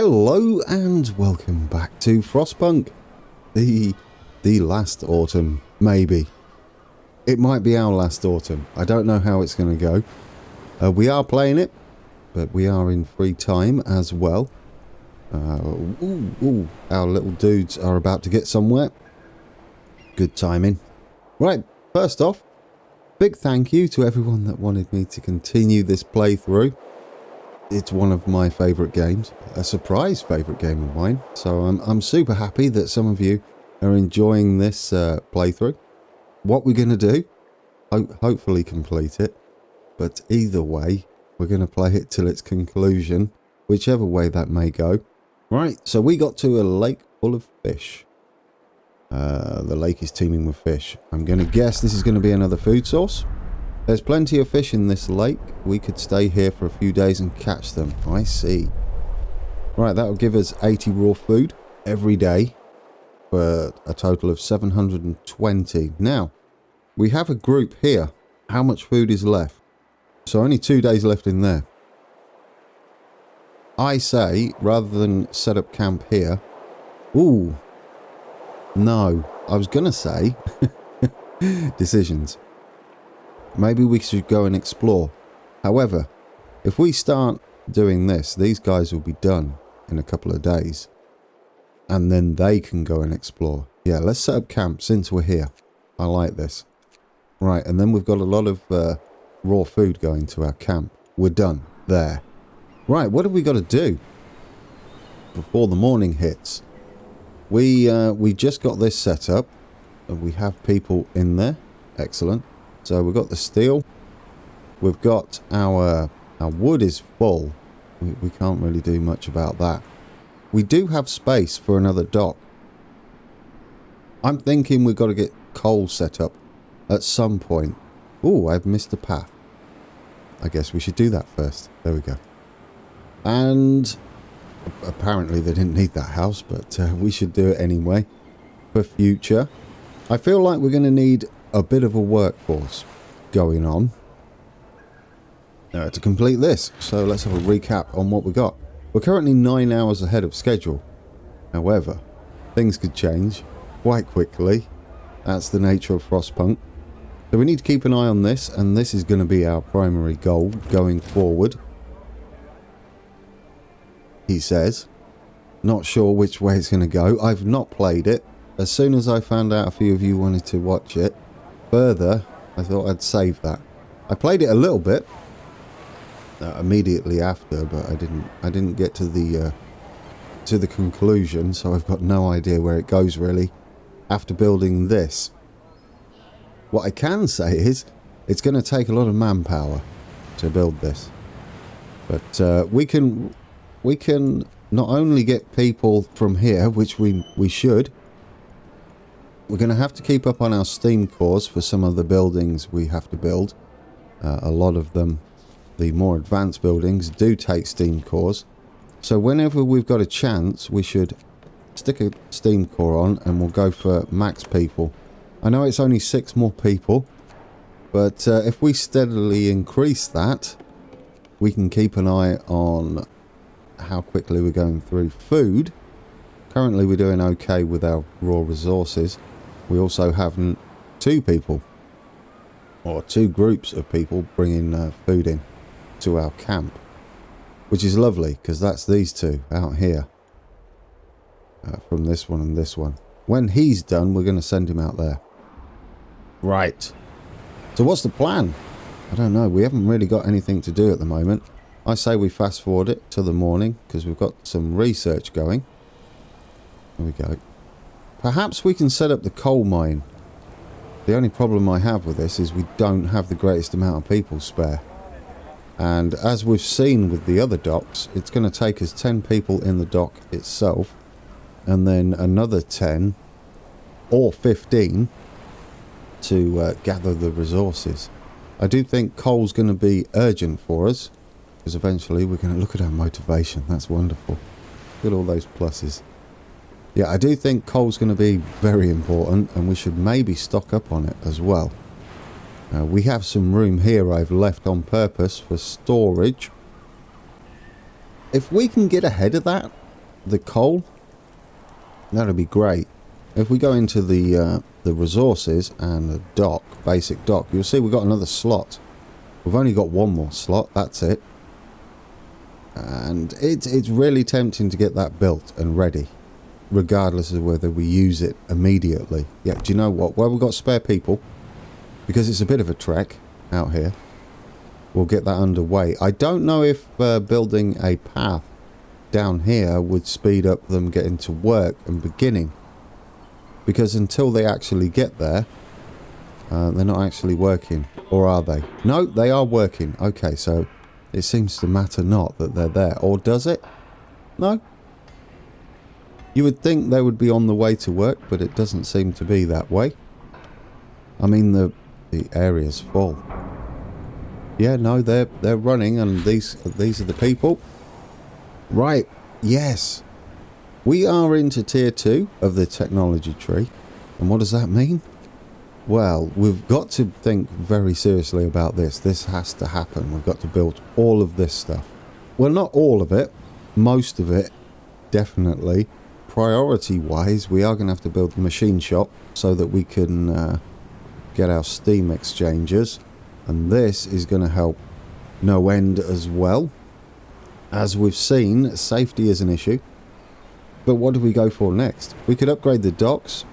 Hello and welcome back to Frostpunk. The last autumn, maybe. It might be our last autumn. I don't know how it's going to go. We are playing it, but we are in free time as well. Our little dudes are about to get somewhere. Good timing. Right, first off, big thank you to everyone that wanted me to continue this playthrough. It's one of my favourite games, a surprise favourite game of mine. So I'm super happy that some of you are enjoying this playthrough. What we're going to do, hopefully complete it. But either way, we're going to play it till its conclusion, whichever way that may go. Right, so we got to a lake full of fish. The lake is teeming with fish. I'm going to guess this is going to be another food source. There's plenty of fish in this lake. We could stay here for a few days and catch them. I see. Right, that'll give us 80 raw food every day for a total of 720. Now, we have a group here. How much food is left? So only 2 days left in there. I say, rather than set up camp here... Ooh. No, I was going to say... decisions. Maybe we should go and explore. However, if we start doing this, these guys will be done in a couple of days. And then they can go and explore. Yeah, let's set up camp since we're here. I like this. Right, and then we've got a lot of raw food going to our camp. We're done. There. Right, what have we got to do before the morning hits? We just got this set up. We have people in there. Excellent. So we've got the steel. We've got our wood is full. We can't really do much about that. We do have space for another dock. I'm thinking we've got to get coal set up at some point. Oh, I've missed a path. I guess we should do that first. There we go. And apparently they didn't need that house, but we should do it anyway for future. I feel like we're going to need a bit of a workforce going on to complete this. So let's have a recap on what we got. We're currently 9 hours ahead of schedule. However, things could change quite quickly. That's the nature of Frostpunk. So we need to keep an eye on this, and this is going to be our primary goal going forward. He says. Not sure which way it's going to go. I've not played it. As soon as I found out a few of you wanted to watch it further, I thought I'd save that. I played it a little bit immediately after, but I didn't get to the conclusion, so I've got no idea where it goes really after building this. What I can say is it's going to take a lot of manpower to build this, but we can not only get people from here, which we should. We're going to have to keep up on our steam cores for some of the buildings we have to build. A lot of them, the more advanced buildings, do take steam cores. So whenever we've got a chance, we should stick a steam core on and we'll go for max people. I know it's only 6 more people, but if we steadily increase that, we can keep an eye on how quickly we're going through food. Currently we're doing okay with our raw resources. We also have 2 people, or 2 groups of people bringing food in to our camp, which is lovely because that's these 2 out here from this one and this one. When he's done, we're going to send him out there. Right. So what's the plan? I don't know. We haven't really got anything to do at the moment. I say we fast forward it to the morning because we've got some research going. There we go. Perhaps we can set up the coal mine. The only problem I have with this is we don't have the greatest amount of people spare. And as we've seen with the other docks, it's going to take us 10 people in the dock itself, and then another 10 or 15 to gather the resources. I do think coal's going to be urgent for us, because eventually we're going to look at our motivation. That's wonderful. Look at all those pluses. Yeah, I do think coal's going to be very important, and we should maybe stock up on it as well. We have some room here I've left on purpose for storage. If we can get ahead of that, the coal, that'd be great. If we go into the resources and the dock, basic dock, you'll see we've got another slot. We've only got one more slot, that's it. And it's really tempting to get that built and ready, regardless of whether we use it immediately. Yeah, do you know what? Well, we've got spare people, because it's a bit of a trek out here. We'll get that underway. I don't know if building a path down here would speed up them getting to work and beginning, because until they actually get there, they're not actually working. Or are they? No, they are working. Okay, so it seems to matter not that they're there. Or does it? No. You would think they would be on the way to work, but it doesn't seem to be that way. I mean, the area's full. Yeah, no, they're running, and these are the people. Right, yes. We are into tier 2 of the technology tree. And what does that mean? Well, we've got to think very seriously about this. This has to happen. We've got to build all of this stuff. Well, not all of it. Most of it, definitely. Priority-wise, we are going to have to build the machine shop so that we can get our steam exchangers. And this is going to help no end as well. As we've seen, safety is an issue. But what do we go for next? We could upgrade the docks.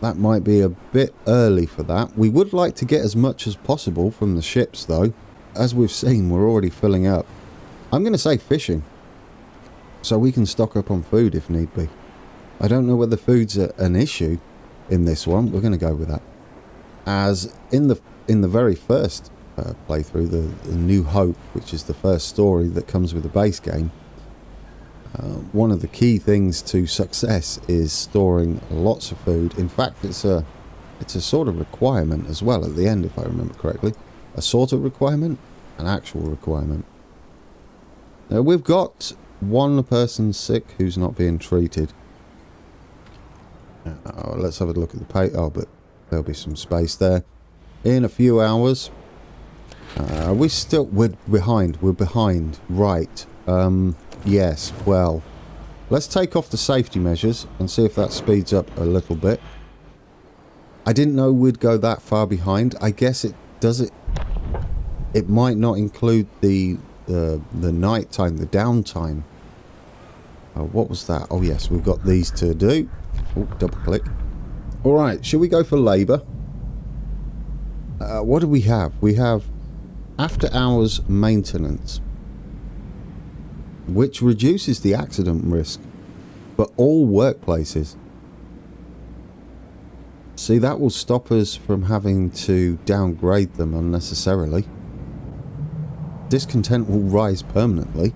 That might be a bit early for that. We would like to get as much as possible from the ships, though. As we've seen, we're already filling up. I'm going to say fishing, so we can stock up on food if need be. I don't know whether food's an issue in this one. We're going to go with that. As in the very first playthrough, the New Hope, which is the first story that comes with the base game, one of the key things to success is storing lots of food. In fact, it's a sort of requirement as well at the end, if I remember correctly. A sort of requirement, an actual requirement. Now, we've got one person sick who's not being treated. Let's have a look at the pay. Oh, but there'll be some space there. In a few hours. We're behind. We're behind. Right. Yes, well, let's take off the safety measures and see if that speeds up a little bit. I didn't know we'd go that far behind. I guess it does it. It might not include the night time, the downtime. What was that? Oh yes, we've got these to do. Oh, double click. All right, shall we go for labour? What do we have? We have after hours maintenance, which reduces the accident risk for all workplaces. See, that will stop us from having to downgrade them unnecessarily. Discontent will rise permanently.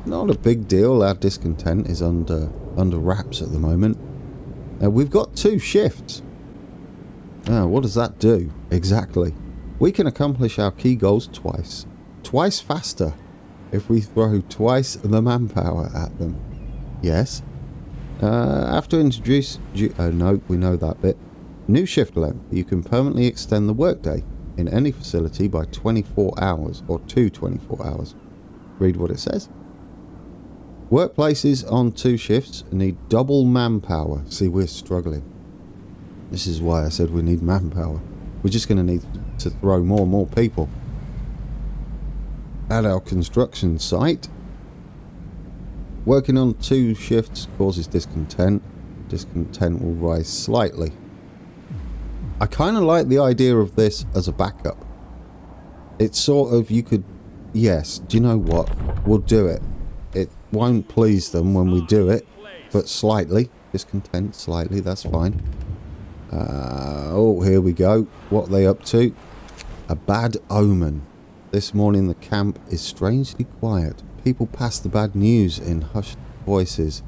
Not a big deal. Our discontent is under wraps at the moment. We've got 2 shifts. What does that do? Exactly. We can accomplish our key goals twice. Twice faster. If we throw twice the manpower at them. Yes. After introduce... no, we know that bit. New shift length. You can permanently extend the workday in any facility by 24 hours or to 24 hours. Read what it says. Workplaces on 2 shifts need double manpower. See, we're struggling. This is why I said we need manpower. We're just going to need to throw more and more people at our construction site. Working on 2 shifts causes discontent. Discontent will rise slightly. I kind of like the idea of this as a backup. It's sort of, you could... Yes, do you know what? We'll do it. It won't please them when we do it, but slightly. Discontent slightly, that's fine. Oh, here we go. What are they up to? A bad omen. This morning the camp is strangely quiet. People pass the bad news in hushed voices.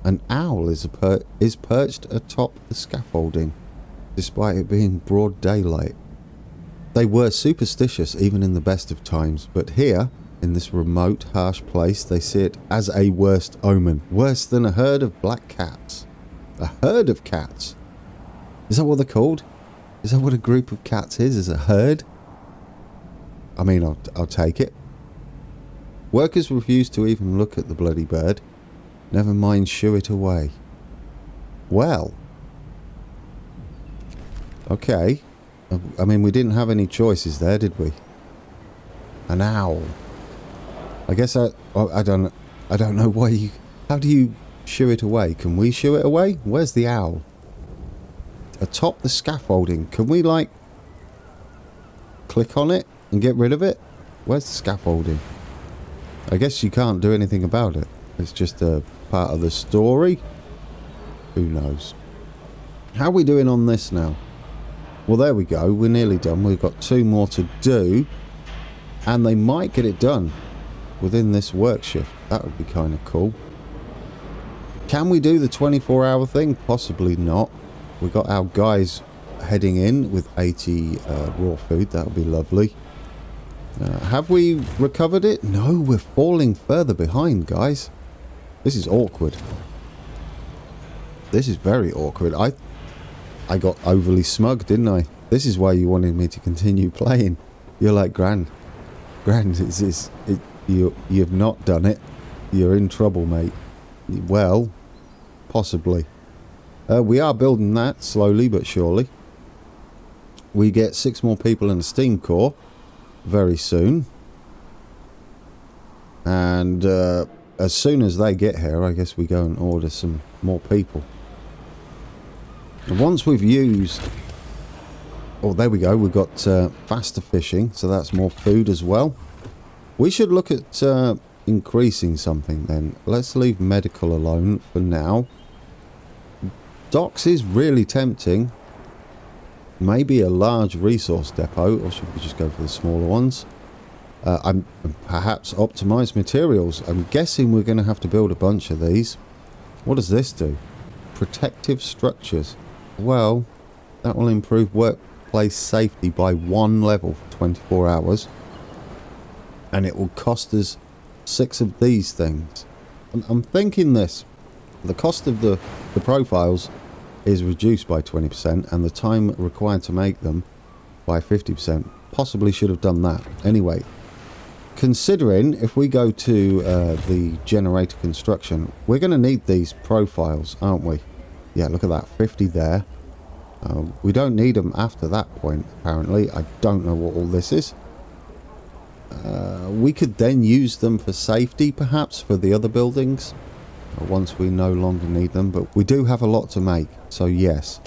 An owl is perched atop the scaffolding, despite it being broad daylight. They were superstitious even in the best of times, but here, in this remote, harsh place, they see it as a worst omen. Worse than a herd of black cats. A herd of cats? Is that what they're called? Is that what a group of cats is a herd? I mean, I'll take it. Workers refuse to even look at the bloody bird. Never mind, shoo it away. Well. Okay. I mean, we didn't have any choices there, did we? An owl. I guess I don't know why you... How do you shoo it away? Can we shoo it away? Where's the owl? Atop the scaffolding. Can we, like, click on it and get rid of it? Where's the scaffolding? I guess you can't do anything about it. It's just a part of the story. Who knows? How are we doing on this now? Well, there we go. We're nearly done. We've got 2 more to do. And they might get it done within this work shift. That would be kind of cool. Can we do the 24-hour thing? Possibly not. We've got our guys heading in with 80 raw food. That would be lovely. Have we recovered it? No, we're falling further behind, guys. This is awkward. This is very awkward. I got overly smug, didn't I? This is why you wanted me to continue playing. You're like, Grand, you've not done it. You're in trouble, mate. Well, possibly. We are building that slowly but surely. We get 6 more people in the steam core very soon. And as soon as they get here, I guess we go and order some more people. And once we've used... Oh, there we go. We've got faster fishing, so that's more food as well. We should look at increasing something then. Let's leave medical alone for now. Docks is really tempting. Maybe a large resource depot, or should we just go for the smaller ones? Perhaps optimize materials. I'm guessing we're going to have to build a bunch of these. What does this do? Protective structures. Well, that will improve workplace safety by 1 level for 24 hours. And it will cost us 6 of these things. I'm thinking this. The cost of the profiles is reduced by 20% and the time required to make them by 50%. Possibly should have done that. Anyway, considering if we go to the generator construction, we're going to need these profiles, aren't we? Yeah, look at that. 50 there. We don't need them after that point, apparently. I don't know what all this is. We could then use them for safety, perhaps, for the other buildings. Once we no longer need them. But we do have a lot to make. So, yes.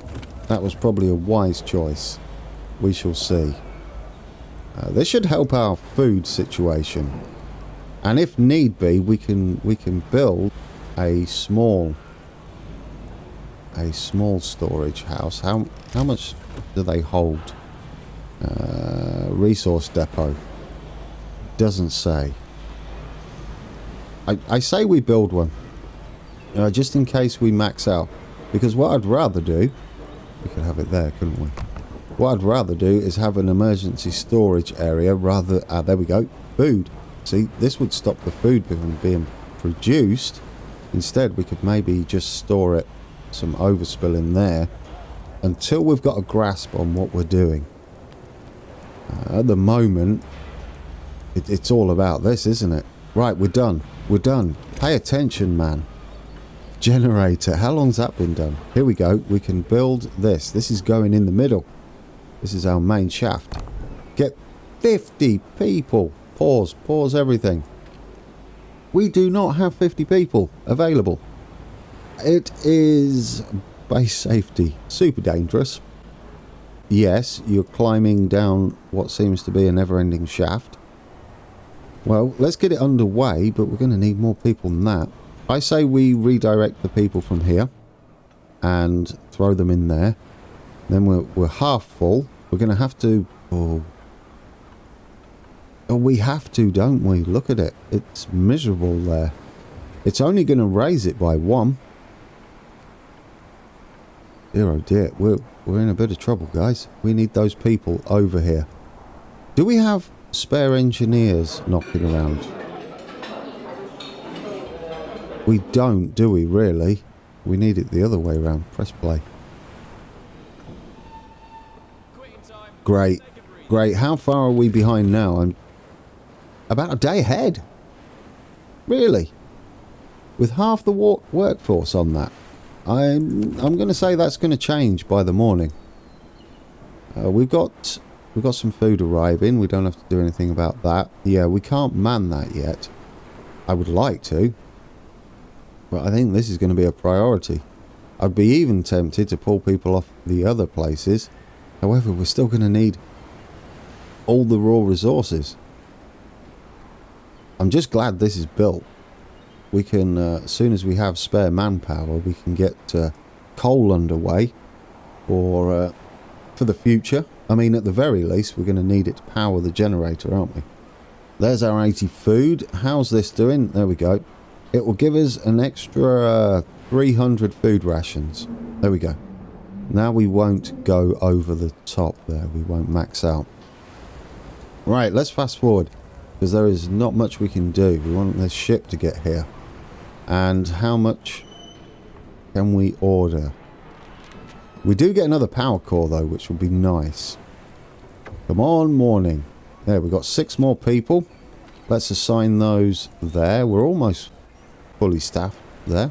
That was probably a wise choice. We shall see. This should help our food situation. And if need be, we can build a small storage house. How much do they hold? Resource depot. Doesn't say. I say we build one. Just in case we max out. Because what I'd rather do... We could have it there, couldn't we? What I'd rather do is have an emergency storage area rather... there we go. Food. See, this would stop the food from being produced. Instead, we could maybe just store it, some overspill in there, until we've got a grasp on what we're doing. At the moment, it's all about this, isn't it? Right, we're done. We're done. Pay attention, man. Generator. How long's that been done? Here we go. We can build this. This is going in the middle. This is our main shaft. Get 50 people. Pause everything. We do not have 50 people available. It is base safety. Super dangerous. Yes, you're climbing down what seems to be a never-ending shaft. Well, let's get it underway, but we're going to need more people than that. I say we redirect the people from here and throw them in there. Then we're half full. We're going to have to... Oh, we have to, don't we? Look at it. It's miserable there. It's only going to raise it by 1. Dear, oh dear. We're in a bit of trouble, guys. We need those people over here. Do we have spare engineers knocking around? We don't, do we, really? We need it the other way around. Press play. Great. Great. How far are we behind now? I'm about a day ahead. Really? with half the workforce on that. I'm going to say that's going to change by the morning. We've got some food arriving. We don't have to do anything about that. Yeah, we can't man that yet. I would like to, but I think this is going to be a priority. I'd be even tempted to pull people off the other places. However, we're still going to need all the raw resources. I'm just glad this is built. We can, as soon as we have spare manpower, we can get coal underway for the future. I mean, at the very least, we're going to need it to power the generator, aren't we? There's our 80 food. How's this doing? There we go. It will give us an extra 300 food rations. There we go. Now we won't go over the top there. We won't max out. Right, let's fast forward, because there is not much we can do. We want this ship to get here. And how much can we order? We do get another power core, though, which will be nice. Come on, morning. There, we've got 6 more people. Let's assign those there. We're almost fully staffed there.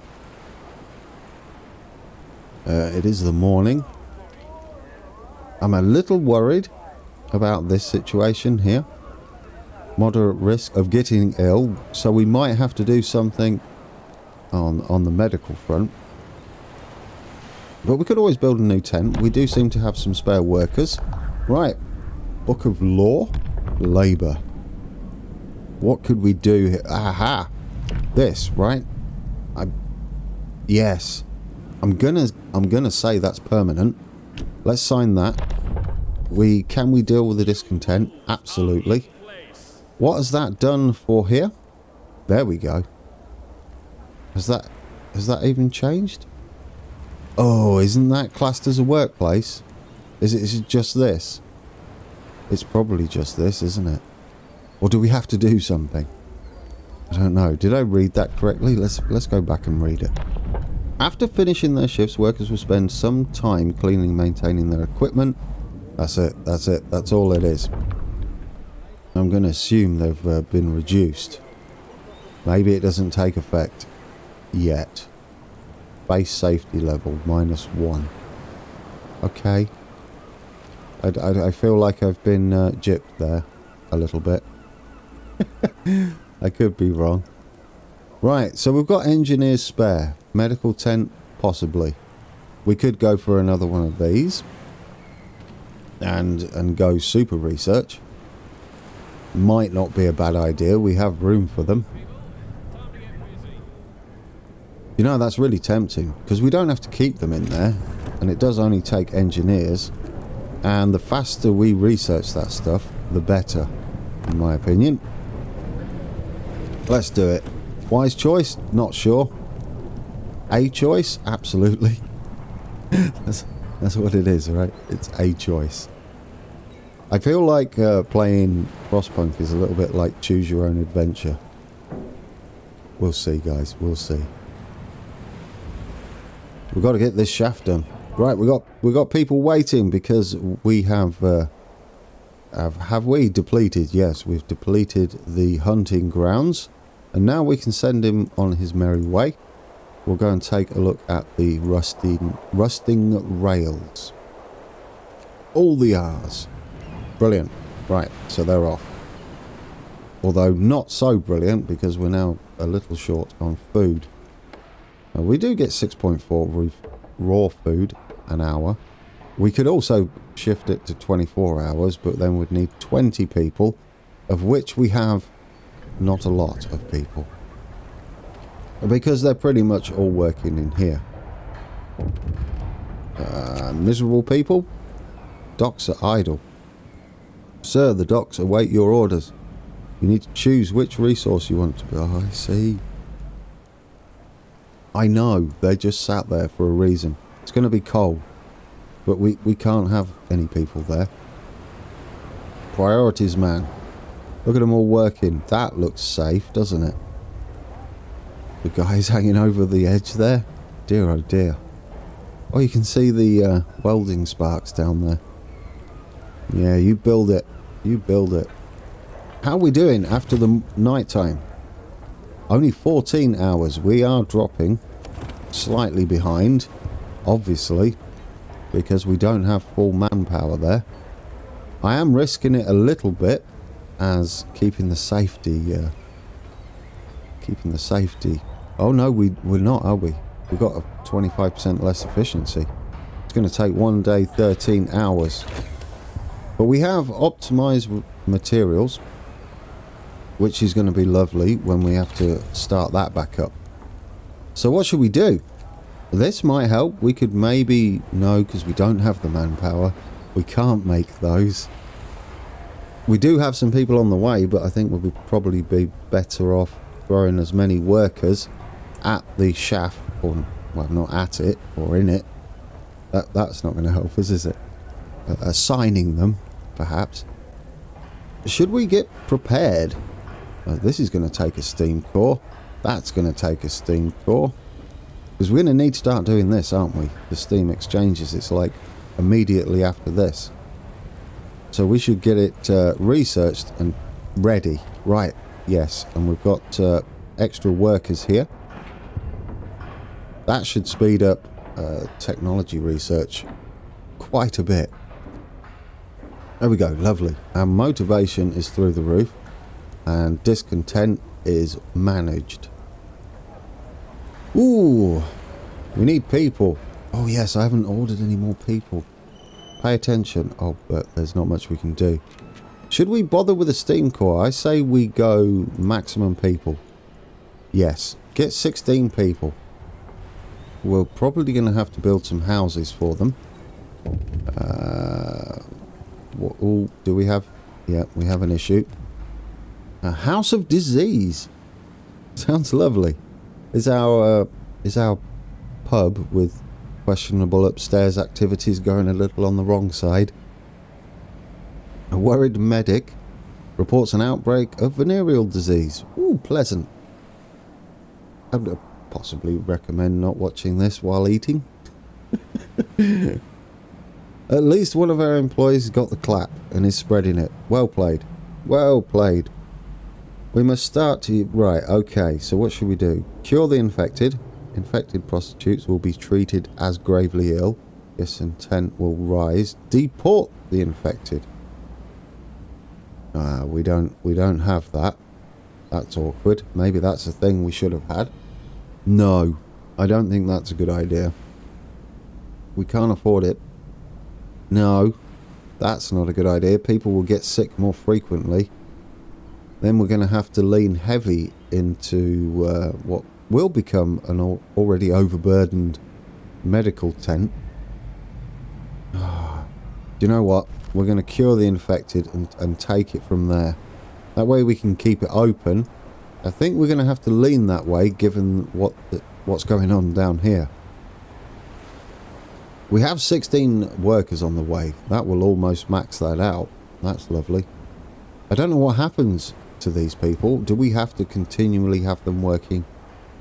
It is the morning. I'm a little worried about this situation here. Moderate risk of getting ill, so we might have to do something on the medical front. But we could always build a new tent. We do seem to have some spare workers. Right. Book of Law. Labour. What could we do here? Aha! This, right? Yes. I'm gonna say that's permanent. Let's sign that. Can we deal with the discontent? Absolutely. What has that done for here? There we go. Has that even changed? Oh, isn't that classed as a workplace? Is it just this? It's probably just this, isn't it? Or do we have to do something? I don't know. Did I read that correctly? Let's go back and read it. After finishing their shifts, workers will spend some time cleaning and maintaining their equipment. That's it. That's all it is. I'm going to assume they've been reduced. Maybe it doesn't take effect yet. Base safety level -1. Okay. I feel like I've been gypped there a little bit. I could be wrong. Right, so we've got engineers spare. Medical tent, possibly. We could go for another one of these. And go super research. Might not be a bad idea. We have room for them. You know, that's really tempting, because we don't have to keep them in there. And it does only take engineers. And the faster we research that stuff, the better, in my opinion. Let's do it. Wise choice? Not sure. A choice? Absolutely. That's what it is, right? It's a choice. I feel like playing Frostpunk is a little bit like choose your own adventure. We'll see, guys. We'll see. We've got to get this shaft done. Right, we got people waiting because we have we depleted? Yes, we've depleted the hunting grounds, and now we can send him on his merry way. We'll go and take a look at the rusting rails. All the R's. Brilliant. Right, so they're off. Although not so brilliant, because we're now a little short on food. Now, we do get 6.4 raw food an hour. We could also shift it to 24 hours, but then we'd need 20 people, of which we have not a lot of people. Because they're pretty much all working in here. Miserable people. Docks are idle. Sir, the docks await your orders. You need to choose which resource you want to be. Oh, I see. I know, they just sat there for a reason. It's going to be coal. But we can't have any people there. Priorities, man. Look at them all working. That looks safe, doesn't it? The guy's hanging over the edge there. Dear oh dear. Oh, you can see the welding sparks down there. Yeah, you build it. You build it. How are we doing after the night time? Only 14 hours. We are dropping slightly behind, obviously, because we don't have full manpower there. I am risking it a little bit as keeping the safety. Oh no, we're not, are we? We've got a 25% less efficiency. It's going to take 1 day, 13 hours. But we have optimized materials, which is going to be lovely when we have to start that back up. So what should we do? This might help. We could maybe... No, because we don't have the manpower. We can't make those. We do have some people on the way, but I think we would probably be better off throwing as many workers at the shaft, or, well, not at it, or in it. That's not going to help us, is it? Assigning them, perhaps. Should we get prepared? This is going to take a steam core. That's going to take a steam core. Because we're going to need to start doing this, aren't we? The steam exchanges, it's like immediately after this. So we should get it researched and ready. Right, yes. And we've got extra workers here. That should speed up technology research quite a bit. There we go, lovely. Our motivation is through the roof. And discontent is managed. Ooh, we need people. Oh yes, I haven't ordered any more people. Pay attention. Oh, but there's not much we can do. Should we bother with a steam core? I say we go maximum people. Yes, get 16 people. We're probably going to have to build some houses for them. What all do we have? Yeah, we have an issue. A house of disease. Sounds lovely. Is our pub with questionable upstairs activities going a little on the wrong side? A worried medic reports an outbreak of venereal disease. Ooh, pleasant. I would possibly recommend not watching this while eating. At least one of our employees got the clap and is spreading it. Well played. Well played. We must start to... Right, okay, so what should we do? Cure the infected. Infected prostitutes will be treated as gravely ill. Discontent will rise. Deport the infected. We don't have that. That's awkward. Maybe that's a thing we should have had. No, I don't think that's a good idea. We can't afford it. No, that's not a good idea. People will get sick more frequently. Then we're going to have to lean heavy into what will become an already overburdened medical tent. Do you know what? We're going to cure the infected and take it from there. That way we can keep it open. I think we're going to have to lean that way given what's going on down here. We have 16 workers on the way. That will almost max that out. That's lovely. I don't know what happens to these people. Do we have to continually have them working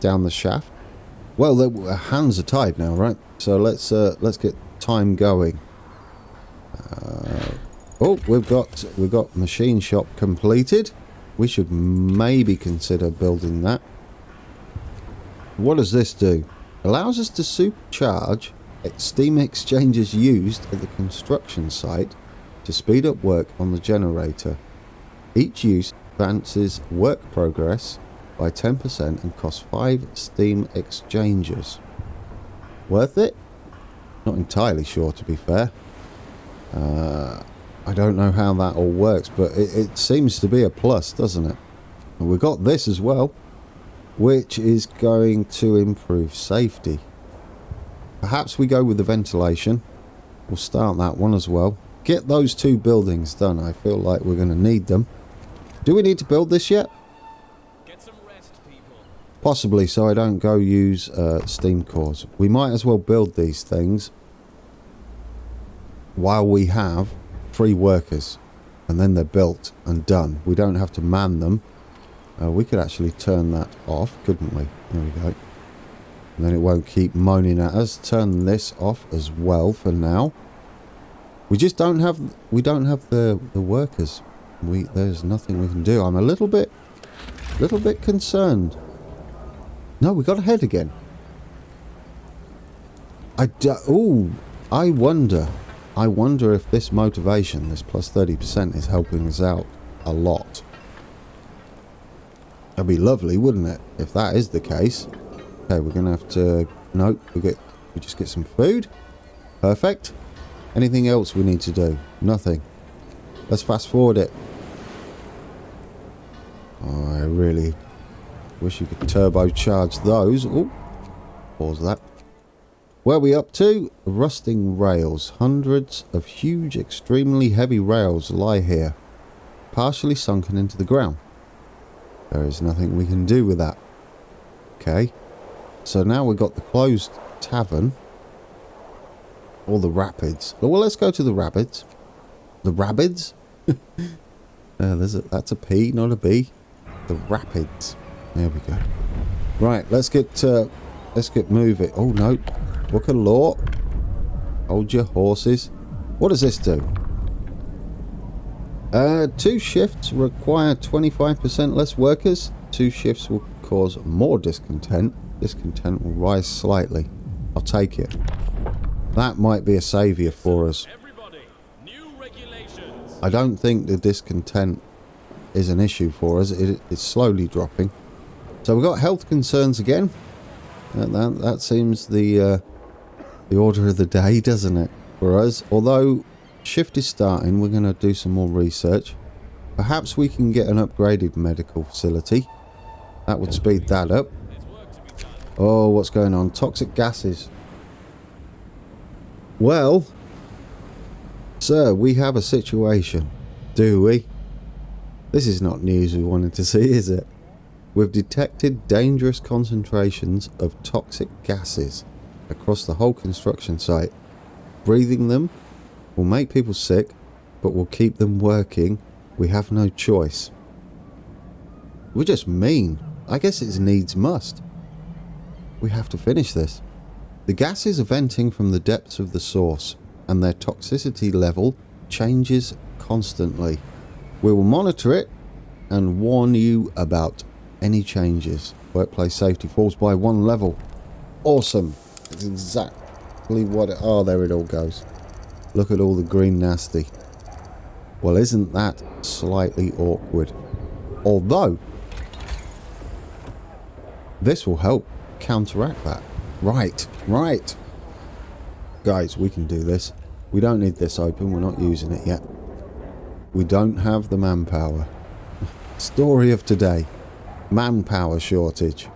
down the shaft? Well, their hands are tied now, right? So let's get time going. Oh, we've got machine shop completed. We should maybe consider building that. What does this do? Allows us to supercharge steam exchanges used at the construction site to speed up work on the generator. Each use advances work progress by 10% and costs 5 steam exchanges. Worth it? Not entirely sure, to be fair. I don't know how that all works, but it seems to be a plus, doesn't it? And we've got this as well, which is going to improve safety. Perhaps we go with the ventilation. We'll start that one as well. Get those 2 buildings done. I feel like we're going to need them. Do we need to build this yet? Get some rest, people. Possibly, so I don't go use steam cores. We might as well build these things while we have 3 workers. And then they're built and done. We don't have to man them. We could actually turn that off, couldn't we? There we go. And then it won't keep moaning at us. Turn this off as well for now. We just don't have the workers. There's nothing we can do. I'm a little bit concerned. No, we got ahead again. Ooh, I wonder if this motivation, this plus 30%, is helping us out a lot. That'd be lovely, wouldn't it? If that is the case. Okay, we're gonna have to... Nope, we just get some food. Perfect. Anything else we need to do? Nothing. Let's fast forward it. Oh, I really wish you could turbocharge those. Oh, pause that. Where are we up to? Rusting rails. Hundreds of huge, extremely heavy rails lie here, partially sunken into the ground. There is nothing we can do with that. Okay. So now we've got the closed tavern. Or the rapids. Well, let's go to the rapids. The rapids? That's a P, not a B. The rapids. There we go. Right, let's get moving. Oh no. Book of law. Hold your horses. What does this do? 2 shifts require 25% less workers. 2 shifts will cause more discontent. Discontent will rise slightly. I'll take it. That might be a saviour for us. New regulations. I don't think the discontent is an issue for us. It's slowly dropping. So we've got health concerns again. That seems the order of the day, doesn't it, for us? Although shift is starting, we're going to do some more research. Perhaps we can get an upgraded medical facility. That would speed that up. Oh, what's going on? Toxic gases. Well, sir, we have a situation, do we? This is not news we wanted to see, is it? We've detected dangerous concentrations of toxic gases across the whole construction site. Breathing them will make people sick, but will keep them working. We have no choice. We're just mean. I guess it's needs must. We have to finish this. The gases are venting from the depths of the source, and their toxicity level changes constantly. We will monitor it and warn you about any changes. Workplace safety falls by 1 level. Awesome. That's exactly what it... Oh, there it all goes. Look at all the green nasty. Well, isn't that slightly awkward? Although, this will help counteract that. Right. Guys, we can do this. We don't need this open. We're not using it yet. We don't have the manpower. Story of today. Manpower shortage.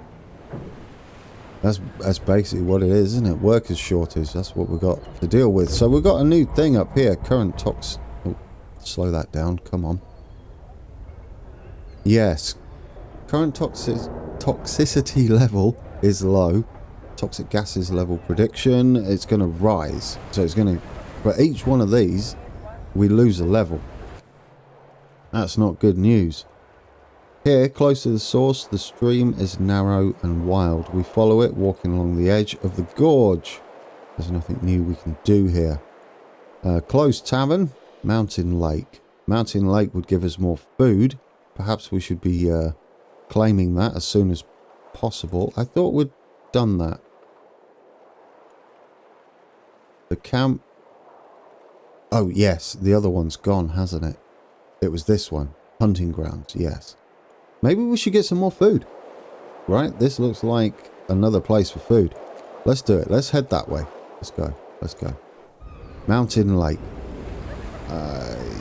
That's basically what it is, isn't it? Workers shortage. That's what we've got to deal with. So we've got a new thing up here. Current tox... Oh, slow that down. Come on. Yes. Current toxicity level is low. Toxic gases level prediction. It's going to rise. So it's going to... For each one of these, we lose a level. That's not good news. Here, close to the source, the stream is narrow and wild. We follow it, walking along the edge of the gorge. There's nothing new we can do here. Closed tavern, mountain lake. Mountain lake would give us more food. Perhaps we should be claiming that as soon as possible. I thought we'd done that. The camp... Oh, yes, the other one's gone, hasn't it? It was this one. Hunting grounds, yes. Maybe we should get some more food. Right, this looks like another place for food. Let's do it. Let's head that way. Let's go. Mountain Lake.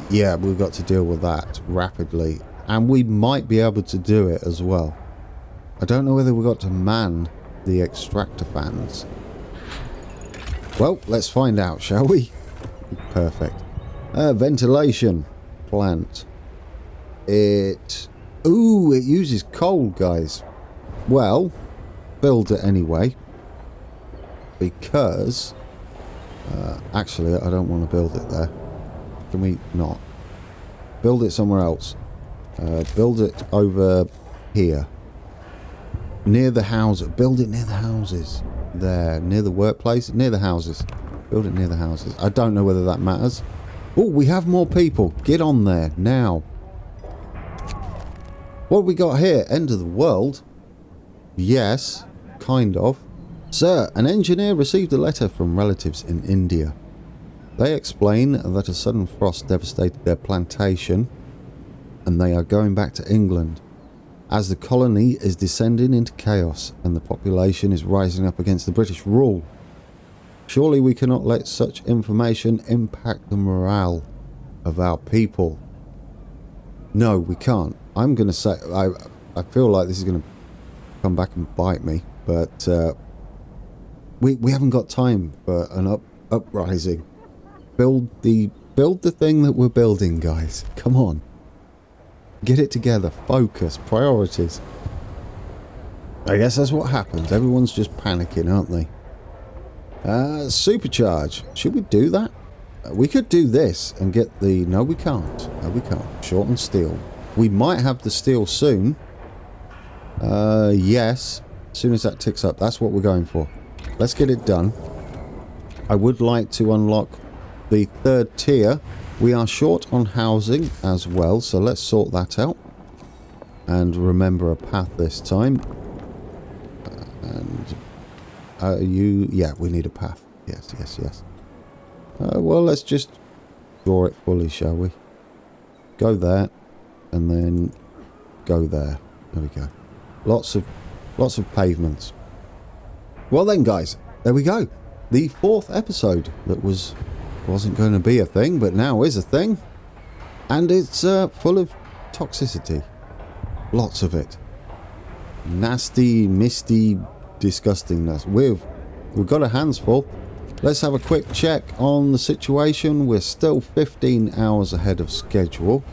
Yeah, we've got to deal with that rapidly. And we might be able to do it as well. I don't know whether we've got to man the extractor fans. Well, let's find out, shall we? Perfect. Ventilation plant. Ooh, it uses coal, guys. Well, build it anyway. Because... actually, I don't want to build it there. Can we not? Build it somewhere else. Build it over here. Near the house. Build it near the houses. There. Near the workplace. Near the houses. Build it near the houses. I don't know whether that matters. Oh, we have more people. Get on there now. What have we got here? End of the world. Yes, kind of. Sir, an engineer received a letter from relatives in India. They explain that a sudden frost devastated their plantation and they are going back to England, as the colony is descending into chaos and the population is rising up against the British rule. Surely we cannot let such information impact the morale of our people. No, we can't. I'm going to say, I feel like this is going to come back and bite me, but we haven't got time for an uprising. Build the thing that we're building, guys. Come on. Get it together. Focus. Priorities. I guess that's what happens. Everyone's just panicking, aren't they? Supercharge. Should we do that? We could do this and get the... No, we can't. No, we can't. Shorten steel. We might have the steel soon. Yes. As soon as that ticks up, that's what we're going for. Let's get it done. I would like to unlock the third tier. We are short on housing as well, so let's sort that out. And remember a path this time. Yeah, we need a path. Yes, yes, yes. Well, let's just draw it fully, shall we? Go there, and then go there. There we go. Lots of pavements. Well then, guys, there we go. The 4th episode that wasn't going to be a thing, but now is a thing. And it's full of toxicity. Lots of it. Nasty, misty disgustingness. We've got our hands full. Let's have a quick check on the situation. We're still 15 hours ahead of schedule.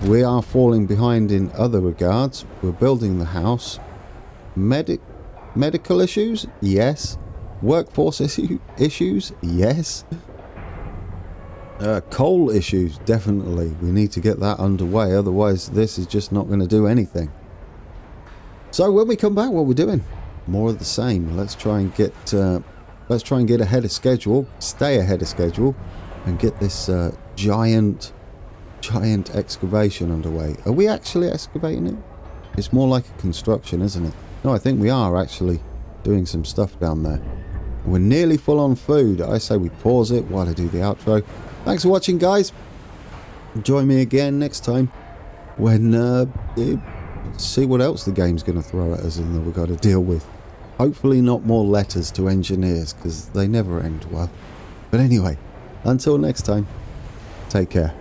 We are falling behind in other regards. We're building the house. Medical issues? Yes. Workforce issues? Yes. Coal issues? Definitely. We need to get that underway. Otherwise, this is just not going to do anything. So when we come back, what we're doing? More of the same. Let's try and get ahead of schedule, stay ahead of schedule, and get this giant excavation underway. Are we actually excavating it? It's more like a construction, isn't it? No, I think we are actually doing some stuff down there. We're nearly full on food. I say we pause it while I do the outro. Thanks for watching, guys. Join me again next time when see what else the game's going to throw at us and that we've got to deal with. Hopefully not more letters to engineers, because they never end well. But anyway, until next time, take care.